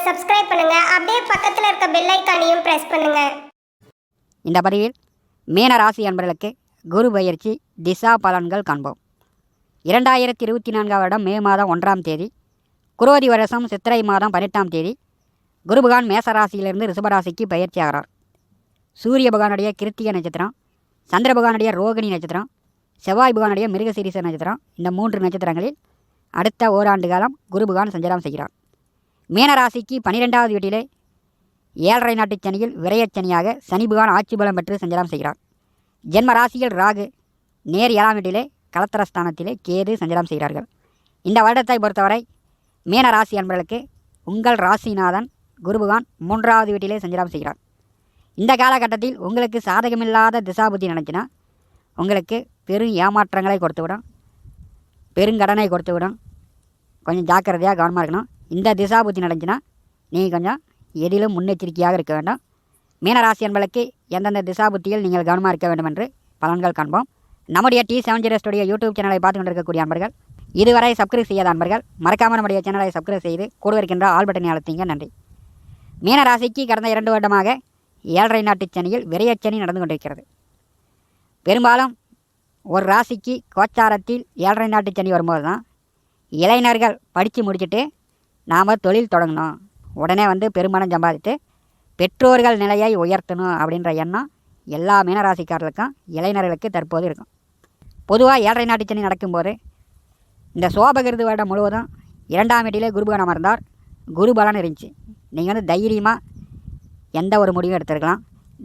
Subscribe பண்ணுங்க. அப்படியே பக்கத்துல இருக்க பெல் ஐகானையும் பிரஸ் பண்ணுங்க. இந்த பதிவில் மீன ராசி அன்பர்களுக்கு குரு பயிற்சி திசா பலன்கள் காண்போம். 2024 வருடம் மே மாதம் 1ஆம் தேதி, குரோதி வருஷம் சித்திரை மாதம் 18ஆம் தேதி குரு பகவான் மேசராசியிலிருந்து ரிஷபராசிக்கு பயிற்சி ஆகிறார். சூரிய பகவானுடைய கிருத்திகை நட்சத்திரம், சந்திர பகவானுடைய ரோகிணி நட்சத்திரம், செவ்வாய் பகவானுடைய மிருகசீரிச நட்சத்திரம், இந்த 3 நட்சத்திரங்களில் அடுத்த ஓராண்டு காலம் குரு பகவான் சஞ்சாரம் செய்கிறார். மீனராசிக்கு 12வது வீட்டிலே 7.5 நாட்டு சனியில் விரயச்சனியாக சனி பகவான் ஆட்சி பலம் பெற்று சஞ்சாரம் செய்கிறார். ஜென்ம ராசியில் ராகு, நேர் 7ஆம் வீட்டிலே கலத்திரஸ்தானத்திலே கேது சஞ்சாரம் செய்கிறார்கள். இந்த வருடத்தை பொறுத்தவரை மீன ராசி அன்பர்களுக்கு உங்கள் ராசிநாதன் குரு பகவான் 3வது வீட்டிலே சஞ்சாரம் செய்கிறார். இந்த காலகட்டத்தில் உங்களுக்கு சாதகமில்லாத திசாபுத்தி நினைச்சினா உங்களுக்கு பெரும் ஏமாற்றங்களை கொடுத்துவிடும், பெருங்கடனை கொடுத்துவிடும். கொஞ்சம் ஜாக்கிரதையாக கவனமாக இருக்கணும். இந்த திசாபுத்தி நடந்துச்சுன்னா நீங்கள் கொஞ்சம் எதிலும் முன்னெச்சரிக்கையாக இருக்க வேண்டும். மீனராசி அன்பர்களுக்கு எந்தெந்த திசாபுத்தியில் நீங்கள் கவனமாக இருக்க வேண்டும் என்று பலன்கள் காண்போம். நம்முடைய T70 ஸ்டுடியோ யூடியூப் சேனலை பார்த்து கொண்டிருக்கக்கூடிய அன்பர்கள், இதுவரை சப்ஸ்கிரைப் செய்யாத அன்பர்கள் மறக்காமல் நம்முடைய சேனலை சப்ஸ்கிரைப் செய்து கூட இருக்கின்ற ஆல் பட்டனை அழுத்திங்க. நன்றி. மீனராசிக்கு கடந்த 2 வருடமாக 7.5 நாட்டு சனியில் விரயச்சனி நடந்து கொண்டிருக்கிறது. பெரும்பாலும் ஒரு ராசிக்கு கோச்சாரத்தில் 7.5 நாட்டு சனி வரும்போது தான் இளைஞர்கள் படித்து முடிச்சுட்டு நாம் தொழில் தொடங்கணும், உடனே பெருமானம் சம்பாதித்து பெற்றோர்கள் நிலையை உயர்த்தணும் அப்படின்ற எண்ணம் எல்லா மீனராசிக்காரர்களுக்கும் இளைஞர்களுக்கு தற்போது இருக்கும். பொதுவாக 7.5 நாட்டு சனி நடக்கும்போது இந்த சோபகிருது வருடம் முழுவதும் 2ஆம் வீட்டிலே குருபகன் அமர்ந்தார். குரு பலன் இருந்துச்சு. நீங்கள் தைரியமாக எந்த ஒரு முடிவும் எடுத்துருக்கலாம்,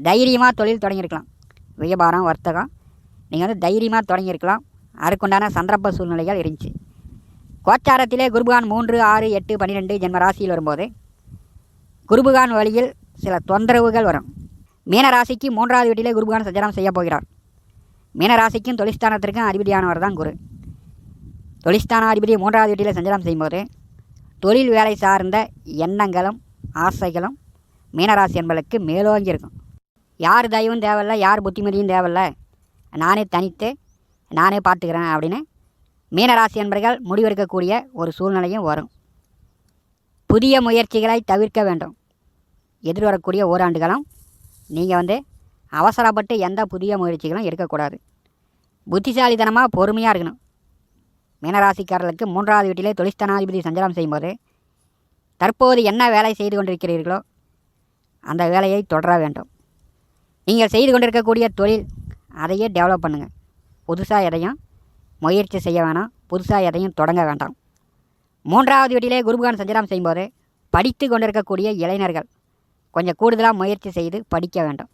தைரியமாக தொழில் தொடங்கியிருக்கலாம், வியாபாரம் வர்த்தகம் நீங்கள் தைரியமாக தொடங்கியிருக்கலாம். அதுக்குண்டான சந்தர்ப்ப சூழ்நிலைகள் இருந்துச்சு. கோச்சாரத்திலே குருபகான் 3, 6, 8, 12 ஜென்ம ராசியில் வரும்போது குருபகான் வழியில் சில தொந்தரவுகள் வரும். மீனராசிக்கு 3வது வீட்டிலே குருபகான் சஞ்சாரம் செய்ய போகிறார். மீனராசிக்கும் தொழில்ஸ்தானத்திற்கும் அதிபதியானவர் தான் குரு. தொழில்ஸ்தான அதிபதி 3வது வீட்டிலே சஞ்சாரம் செய்யும்போது தொழில் வேலை சார்ந்த எண்ணங்களும் ஆசைகளும் மீனராசி என்பதற்கு மேலோங்கி இருக்கும். யார் தயவும் தேவையில்லை, யார் புத்திமதியும் தேவையில்லை, நானே தனித்து நானே பார்த்துக்கிறேன் அப்படின்னு மீனராசி என்பர்கள் முடிவெடுக்கக்கூடிய ஒரு சூழ்நிலையும் வரும். புதிய முயற்சிகளை தவிர்க்க வேண்டும். எதிர்வரக்கூடிய ஓராண்டு காலம் நீங்கள் அவசரப்பட்டு எந்த புதிய முயற்சிகளும் எடுக்கக்கூடாது. புத்திசாலித்தனமாக பொறுமையாக இருக்கணும். மீனராசிக்காரர்களுக்கு 3வது வீட்டிலே தொழில்ஸ்தானாதிபதி சஞ்சாரம் செய்யும்போது தற்போது என்ன வேலை செய்து கொண்டிருக்கிறீர்களோ அந்த வேலையை தொடர வேண்டும். நீங்கள் செய்து கொண்டிருக்கக்கூடிய தொழில் அதையே டெவலப் பண்ணுங்கள். புதுசாக எதையும் முயற்சி செய்ய வேணாம், புதுசாக எதையும் தொடங்க வேண்டாம். 3வது வீட்டிலே குருபகான் சஞ்சாரம் செய்யும்போது படித்து கொண்டிருக்கக்கூடிய இளைஞர்கள் கொஞ்சம் கூடுதலாக முயற்சி செய்து படிக்க வேண்டும்.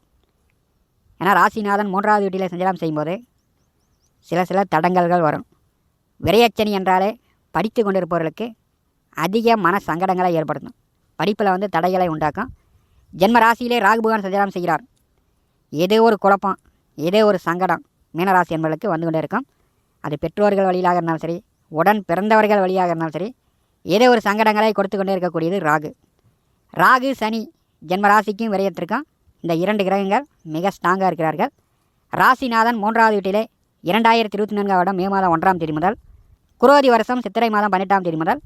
ஏன்னா ராசிநாதன் 3வது வீட்டிலே சஞ்சாரம் செய்யும்போது சில தடங்கல்கள் வரும். விரயச்சனி என்றாலே படித்து கொண்டிருப்பவர்களுக்கு அதிக மன சங்கடங்களை ஏற்படுத்தும். படிப்பில் தடைகளை உண்டாக்கும். ஜென்ம ராசியிலே ராகு பகவான் சஞ்சாரம் செய்கிறார். ஏதோ ஒரு குழப்பம், ஏதோ ஒரு சங்கடம் மீனராசி என்பவர்களுக்கு வந்து கொண்டே இருக்கும். அது பெற்றோர்கள் வழியாக இருந்தாலும் சரி, உடன் பிறந்தவர்கள் வழியாக இருந்தாலும் சரி, ஏதோ ஒரு சங்கடங்களை கொடுத்து கொண்டே இருக்கக்கூடியது ராகு. ராகு சனி ஜென்ம ராசிக்கும் விரயத்திற்கும் இந்த 2 கிரகங்கள் மிக ஸ்ட்ராங்காக இருக்கிறார்கள். ராசிநாதன் 3வது வீட்டிலே 2024 வருடம் மே மாதம் 1ஆம் தேதி முதல் குரோதி வருஷம் சித்திரை மாதம் 18ஆம் தேதி முதல்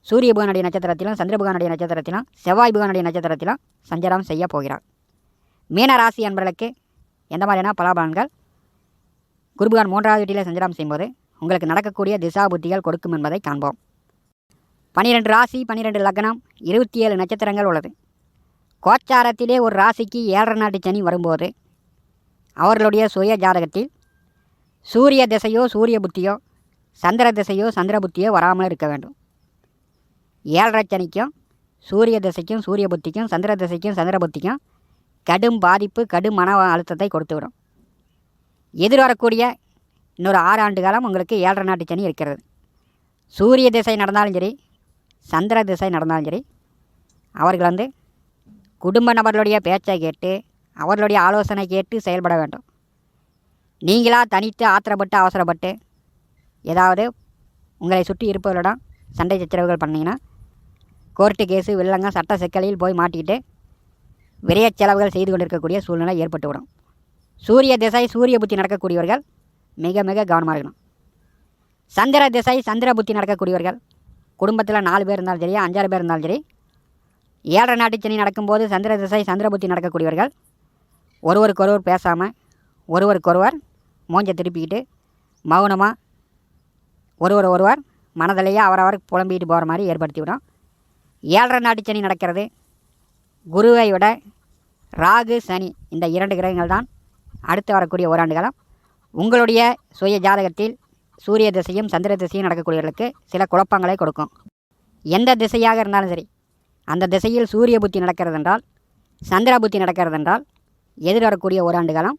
சூரிய பகவானுடைய நட்சத்திரத்திலும் சந்திர பகவானுடைய நட்சத்திரத்திலும் செவ்வாய் பகவானுடைய நட்சத்திரத்திலும் சஞ்சாரம் செய்ய போகிறார். மீன ராசி அன்பர்களுக்கு எந்த மாதிரியான பலாபலன்கள் குருபகான் 3வது வீட்டிலே சஞ்சாரம் செய்யும்போது உங்களுக்கு நடக்கக்கூடிய திசா புத்திகள் கொடுக்கும் என்பதை காண்போம். 12 ராசி, 12 லக்னம், 27 நட்சத்திரங்கள் உள்ளது. கோச்சாரத்திலே ஒரு ராசிக்கு 7.5 நாட்டு சனி வரும்போது அவர்களுடைய சுய ஜாதகத்தில் சூரிய திசையோ சூரிய புத்தியோ, சந்திர திசையோ சந்திர புத்தியோ வராமல் இருக்க வேண்டும். 7.5 சனிக்கும் சூரிய திசைக்கும் சூரிய புத்திக்கும் சந்திர திசைக்கும் சந்திர புத்திக்கும் கடும் பாதிப்பு, கடும் மன அழுத்தத்தை கொடுத்துவிடும். எதிர்வரக்கூடிய இன்னொரு 6 ஆண்டு காலம் உங்களுக்கு 7.5 நாட்டு சனி இருக்கிறது. சூரிய திசை நடந்தாலும் சரி, சந்திர திசை நடந்தாலும் சரி, அவர்கள் குடும்ப நபர்களுடைய பேச்சை கேட்டு அவர்களுடைய ஆலோசனை கேட்டு செயல்பட வேண்டும். நீங்களாக தனித்து ஆத்திரப்பட்டு அவசரப்பட்டு ஏதாவது உங்களை சுற்றி இருப்பவர்களிடம் சண்டை சச்சரவுகள் பண்ணிங்கன்னா கோர்ட்டு கேஸு வில்லங்க சட்ட சிக்கலில் போய் மாட்டிக்கிட்டு விரைய செலவுகள் செய்து கொண்டிருக்கக்கூடிய சூழ்நிலை ஏற்பட்டுவிடும். சூரிய திசை சூரிய புத்தி நடக்கக்கூடியவர்கள் மிக மிக கவனமாக இருக்கணும். சந்திர திசை சந்திர புத்தி நடக்கக்கூடியவர்கள் குடும்பத்தில் 4 பேர் இருந்தாலும் சரி, 5 பேர் இருந்தாலும் சரி, ஏழரை நாட்டு சனி நடக்கும்போது சந்திர திசை சந்திர புத்தி நடக்கக்கூடியவர்கள் ஒருவருக்கொருவர் பேசாமல் ஒருவருக்கொருவர் மூஞ்சை திருப்பிக்கிட்டு மௌனமாக ஒருவர் மனதிலேயே அவரவர் புலம்பிட்டு போகிற மாதிரி ஏற்படுத்திவிடும். ஏழரை நாட்டு சனி நடக்கிறது. குருவை விட ராகு சனி இந்த 2 கிரகங்கள் தான் அடுத்து வரக்கூடிய ஓராண்டு காலம் உங்களுடைய சுய ஜாதகத்தில் சூரிய திசையும் சந்திர திசையும் நடக்கக்கூடியவர்களுக்கு சில குழப்பங்களை கொடுக்கும். எந்த திசையாக இருந்தாலும் சரி, அந்த திசையில் சூரிய புத்தி நடக்கிறது என்றால், சந்திர புத்தி நடக்கிறது என்றால் எதிர்வரக்கூடிய ஓராண்டு காலம்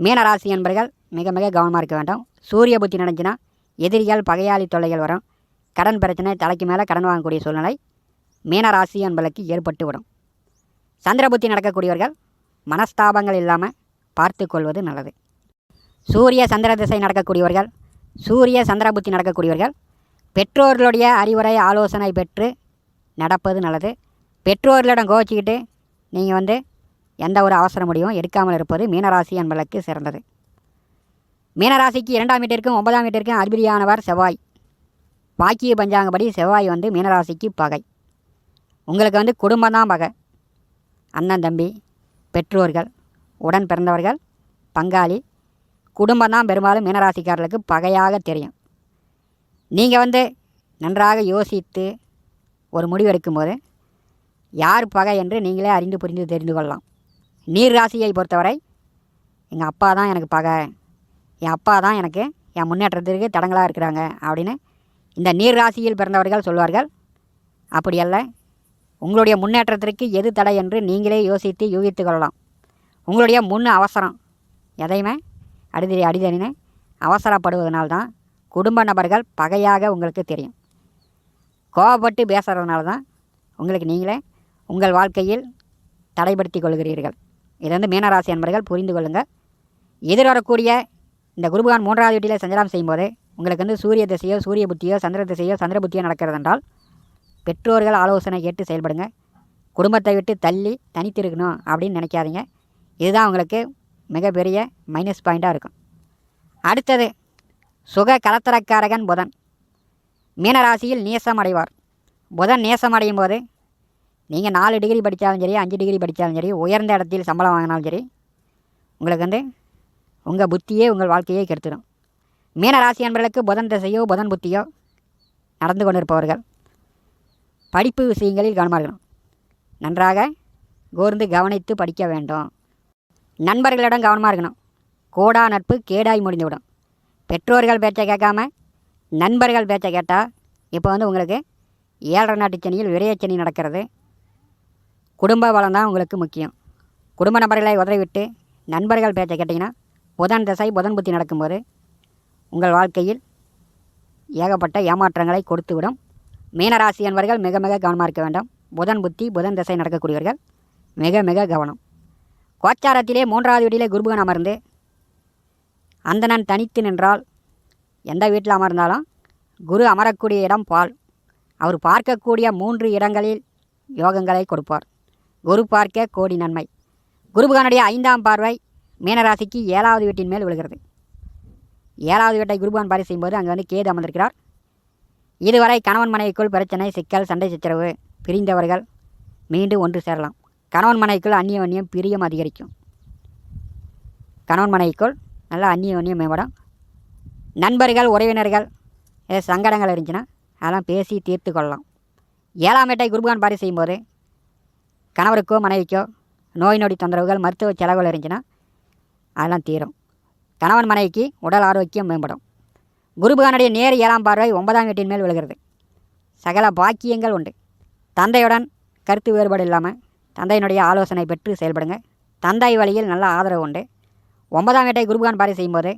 மீனராசி என்பர்கள் மிக மிக கவனமாக இருக்க வேண்டும். சூரிய புத்தி நடந்துச்சுன்னா எதிரிகள் பகையாளி தொல்லைகள் வரும். கடன் பிரச்சனை, தலைக்கு மேலே கடன் வாங்கக்கூடிய சூழ்நிலை மீனராசி என்பதற்கு ஏற்பட்டுவிடும். சந்திர புத்தி நடக்கக்கூடியவர்கள் மனஸ்தாபங்கள் இல்லாமல் பார்த்து கொள்வது நல்லது. சூரிய சந்திர திசை நடக்கக்கூடியவர்கள், சூரிய சந்திர புத்தி நடக்கக்கூடியவர்கள் பெற்றோர்களுடைய அறிவுரை ஆலோசனை பெற்று நடப்பது நல்லது. பெற்றோர்களிடம் கோச்சிக்கிட்டு நீங்கள் எந்த ஒரு அவசர முடிவும் எடுக்காமல் இருப்பது மீனராசி என்பதற்கு சிறந்தது. மீனராசிக்கு 2ஆம் வீட்டிற்கும் 9ஆம் வீட்டிற்கும் அதிபதியானவர் செவ்வாய். வாக்கிய பஞ்சாங்கப்படி செவ்வாய் மீனராசிக்கு பகை. உங்களுக்கு குடும்பம் தான் பகை. அண்ணன் தம்பி, பெற்றோர்கள், உடன் பிறந்தவர்கள், பங்காளி, குடும்பம் தான் பெரும்பாலும் மீனராசிக்காரர்களுக்கு பகையாக தெரியும். நீங்கள் நன்றாக யோசித்து ஒரு முடிவு எடுக்கும்போது யார் பகை என்று நீங்களே அறிந்து புரிந்து தெரிந்து கொள்ளலாம். நீர் ராசியை பொறுத்தவரை எங்கள் அப்பா தான் எனக்கு பகை, என் அப்பா தான் எனக்கு என் முன்னேற்றத்திற்கு தடங்களாக இருக்கிறாங்க அப்படின்னு இந்த நீர் ராசியில் பிறந்தவர்கள் சொல்வார்கள். அப்படியல்ல, உங்களுடைய முன்னேற்றத்திற்கு எது தடை என்று நீங்களே யோசித்து யூகித்து கொள்ளலாம். உங்களுடைய முன் அவசரம் எதையுமே அடிதடினே அவசரப்படுவதனால்தான் குடும்ப நபர்கள் பகையாக உங்களுக்கு தெரியும். கோபப்பட்டு பேசுகிறதுனால தான் உங்களுக்கு நீங்களே உங்கள் வாழ்க்கையில் தடைப்படுத்தி கொள்கிறீர்கள். இதை மீனராசி என்பர்கள் புரிந்து கொள்ளுங்கள். எதிர்வரக்கூடிய இந்த குருபகான் 3ஆவது வீட்டில் சஞ்சாரம் செய்யும்போது உங்களுக்கு சூரிய திசையோ சூரிய புத்தியோ சந்திர திசையோ சந்திர புத்தியோ நடக்கிறது என்றால் பெற்றோர்கள் ஆலோசனை கேட்டு செயல்படுங்க. குடும்பத்தை விட்டு தள்ளி தனித்திருக்கணும் அப்படின்னு நினைக்காதீங்க. இதுதான் உங்களுக்கு மிகப்பெரிய மைனஸ் பாயிண்ட்டாக இருக்கும். அடுத்தது சுக கலத்தரக்காரகன் புதன் மீனராசியில் நேசம் அடைவார். புதன் நேசம் அடையும் போது நீங்கள் 4 டிகிரி படித்தாலும் சரி, 5 டிகிரி படித்தாலும் சரி, உயர்ந்த இடத்தில் சம்பளம் வாங்கினாலும் சரி, உங்களுக்கு உங்கள் புத்தியே உங்கள் வாழ்க்கையை கெடுத்துடும். மீனராசி என்பவர்களுக்கு புதன் திசையோ புதன் புத்தியோ நடந்து கொண்டிருப்பவர்கள் படிப்பு விஷயங்களில் கவனமாக இருக்கணும். நன்றாக கூர்ந்து கவனித்து படிக்க வேண்டும். நண்பர்களிடம் கவனமாக இருக்கணும். கோடா நட்பு கேடாய் முடிந்துவிடும். பெற்றோர்கள் பேச்சை கேட்காம நண்பர்கள் பேச்சை கேட்டால் இப்போ உங்களுக்கு 7 நாட்டு சனியில் விரையச்சனி நடக்கிறது. குடும்ப பலம் தான் உங்களுக்கு முக்கியம். குடும்ப நபர்களை உதறிவிட்டு நண்பர்கள் பேச்சை கேட்டிங்கன்னா புதன் திசை புதன் புத்தி நடக்கும்போது உங்கள் வாழ்க்கையில் ஏகப்பட்ட ஏமாற்றங்களை கொடுத்துவிடும். மீனராசி என்பவர்கள் மிக மிக கவனமாக இருக்க வேண்டும். புதன் புத்தி புதன் திசை நடக்கக்கூடியவர்கள் மிக மிக கவனம். கோச்சாரத்திலே 3ஆவது வீட்டிலே குருபகன் அமர்ந்து அந்தணன் தனித்து நின்றால் எந்த வீட்டில் அமர்ந்தாலும் குரு அமரக்கூடிய இடம் பால். அவர் பார்க்கக்கூடிய 3 இடங்களில் யோகங்களை கொடுப்பார். குரு பார்க்க கோடி நன்மை. குருபகனுடைய 5ஆம் பார்வை மீனராசிக்கு 7ஆவது வீட்டின் மேல் விழுகிறது. 7ஆவது வீட்டை குருபகன் பார்வை செய்யும்போது அங்கே கேது அமர்ந்திருக்கிறார். இதுவரை கணவன் மனைவிக்குள் பிரச்சனை, சிக்கல், சண்டை சச்சரவு, பிரிந்தவர்கள் மீண்டும் ஒன்று சேரலாம். கணவன் மனைவிக்குள் அந்நியோன்யம் பிரியம் அதிகரிக்கும். கணவன் மனைவிக்குள் நல்லா அந்நியோன்யம் மேம்படும். நண்பர்கள், உறவினர்கள் சங்கடங்கள் இருந்துச்சுன்னா அதெல்லாம் பேசி தீர்த்து கொள்ளலாம். 7ஆம் வீட்டை குருபகன் பார்வை செய்யும்போது கணவருக்கோ மனைவிக்கோ நோய் நொடி தொந்தரவுகள், மருத்துவ செலவுகள் இருந்துச்சுன்னா அதெல்லாம் தீரும். கணவன் மனைவிக்கு உடல் ஆரோக்கியம் மேம்படும். குருபகனுடைய நேர் 7ஆம் பார்வை 9ஆம் வீட்டின் மேல் விழுகிறது. சகல பாக்கியங்கள் உண்டு. தந்தையுடன் கருத்து வேறுபாடு இல்லாமல் தந்தையினுடைய ஆலோசனை பெற்று செயல்படுங்க. தந்தை வழியில் நல்ல ஆதரவு உண்டு. 9ஆம் வீட்டை குருபகன் பார்வை செய்யும்போது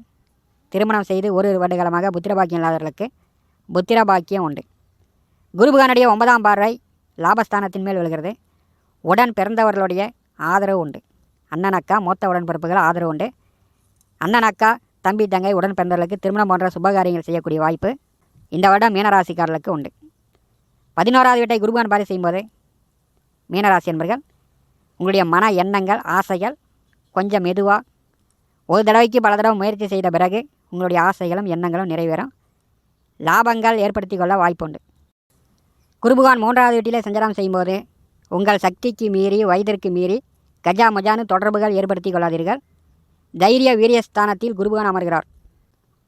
திருமணம் செய்து ஒரு வருடகாலமாக புத்திர பாக்கியம் இல்லாதவர்களுக்கு புத்திர பாக்கியம் உண்டு. குருபகனுடைய 9ஆம் பார்வை லாபஸ்தானத்தின் மேல் விழுகிறது. உடன் பிறந்தவர்களுடைய ஆதரவு உண்டு. அண்ணன் அக்கா மூத்த உடன்பிறப்புகள் ஆதரவு உண்டு. அண்ணன் அக்கா தம்பி தங்கை உடன் பிறந்தவர்களுக்கு திருமணம் போன்ற சுபகாரியங்கள் செய்யக்கூடிய வாய்ப்பு இந்த வருடம் மீனராசிக்காரர்களுக்கு உண்டு. 11ஆவது வீட்டை குருபகன் பார்வை செய்யும்போது மீனராசி என்பர்கள் உங்களுடைய மன எண்ணங்கள், ஆசைகள் கொஞ்சம் மெதுவாக ஒரு தடவைக்கு பல தடவை முயற்சி செய்த பிறகு உங்களுடைய ஆசைகளும் எண்ணங்களும் நிறைவேறும். லாபங்கள் ஏற்படுத்தி கொள்ள வாய்ப்பு உண்டு. குருபகவான் 3ஆவது வீட்டிலே சஞ்சாரம் செய்யும்போது உங்கள் சக்திக்கு மீறி வயதிற்கு மீறி கஜா மஜானு தொடர்புகள் ஏற்படுத்தி கொள்ளாதீர்கள். தைரிய வீரியஸ்தானத்தில் குருபகவான் அமர்கிறார்.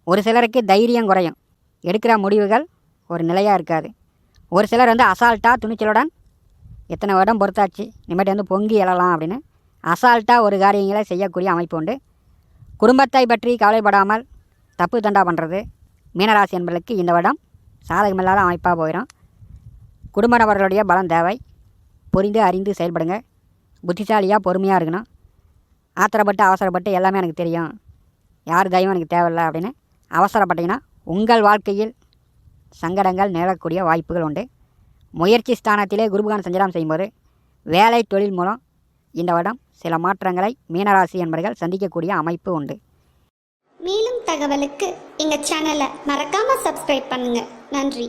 ஒரு சிலருக்கு தைரியம் குறையும், எடுக்கிற முடிவுகள் ஒரு நிலையாக இருக்காது. ஒரு சிலர் அசால்ட்டாக துணிச்சலுடன் எத்தனை வருடம் பொறுத்தாச்சு இனிமேட்டு பொங்கி எழலாம் அப்படின்னு அசால்ட்டாக ஒரு காரியங்களை செய்யக்கூடிய அமைப்பு உண்டு. குடும்பத்தை பற்றி கவலைப்படாமல் தப்பு தண்டா பண்ணுறது மீனராசி என்பதற்கு இந்த வருடம் சாதகமில்லாத அமைப்பாக போயிடும். குடும்ப நபர்களுடைய பலம் தேவை. புரிந்து அறிந்து செயல்படுங்க. புத்திசாலியாக பொறுமையாக இருக்கணும். ஆத்திரப்பட்டு அவசரப்பட்டு எல்லாமே எனக்கு தெரியும், யார் தெய்வம் எனக்கு தேவையில்லை அப்படின்னு அவசரப்பட்டீங்கன்னா உங்கள் வாழ்க்கையில் சங்கடங்கள் நிகழக்கூடிய வாய்ப்புகள் உண்டு. முயற்சி ஸ்தானத்திலே குருபகவான் சஞ்சாரம் செய்யும்போது வேலை தொழில் மூலம் இந்த வருடம் சில மாற்றங்களை மீனராசி என்பவர்கள் சந்திக்கக்கூடிய அமைப்பு உண்டு. மேலும் தகவலுக்கு எங்கள் சேனலை மறக்காமல் சப்ஸ்கிரைப் பண்ணுங்கள். நன்றி.